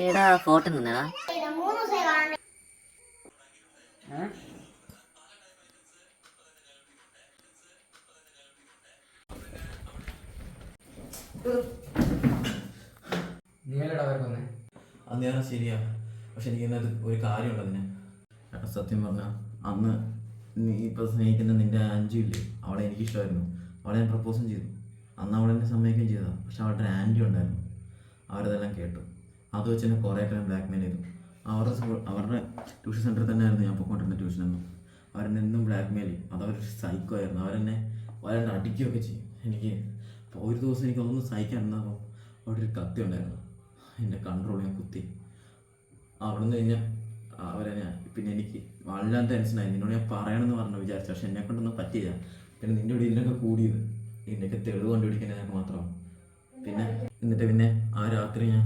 ഏടാ ഫോട്ടോ നിന്നാ അന്നേരം ശരിയാ. പക്ഷെ എനിക്ക് ഇന്നത് ഒരു കാര്യമുണ്ട് അതിന്. സത്യം പറഞ്ഞാൽ അന്ന് നീ ഇപ്പോൾ സ്നേഹിക്കുന്ന നിൻ്റെ അഞ്ചു ഇല്ലേ, അവളെ എനിക്കിഷ്ടമായിരുന്നു. അവളെ ഞാൻ പ്രപ്പോസും ചെയ്തു. അന്ന് അവളെന്നെ സമ്മതിക്കുകയും ചെയ്തതാണ്. പക്ഷെ അവളുടെ ഒരു ആൻറ്റി ഉണ്ടായിരുന്നു, അവരതെല്ലാം കേട്ടു. അത് വെച്ച് എന്നെ കുറേ കാലം ബ്ലാക്ക്മെയിൽ ചെയ്തു. അവരുടെ ട്യൂഷൻ സെൻറ്ററിൽ തന്നെയായിരുന്നു ഞാൻ പോയിക്കൊണ്ടിരുന്ന ട്യൂഷനൊന്നും. അവരെന്നെ എന്നും ബ്ലാക്ക്മെയിൽ ചെയ്യും. അതവരൊരു സൈക്കോ ആയിരുന്നു. അവരെന്നെ വല്ലാണ്ട് അടിക്കുകയൊക്കെ ചെയ്യും. എനിക്ക് അപ്പോൾ ഒരു ദിവസം എനിക്കൊന്നും സഹിക്കാൻ നിന്നപ്പോൾ അവിടെ ഒരു കത്തി ഉണ്ടായിരുന്നു. എൻ്റെ കൺട്രോൾ ഞാൻ കുത്തി. അവിടെ നിന്ന് കഴിഞ്ഞാൽ അവരെ ഞാൻ പിന്നെ എനിക്ക് വളരെ ടെൻഷനായി. നിന്നോട് ഞാൻ പറയണമെന്ന് പറഞ്ഞു വിചാരിച്ചു, പക്ഷെ എന്നെ കൊണ്ടൊന്നും പറ്റിയില്ല. പിന്നെ നിൻ്റെ കൂടെ ഇതിനൊക്കെ കൂടിയത് ഇതിൻ്റെയൊക്കെ തെളിവ് കണ്ടുപിടിക്കാൻ ഞങ്ങൾക്ക് മാത്രമാണ്. പിന്നെ എന്നിട്ട് പിന്നെ ആ രാത്രി ഞാൻ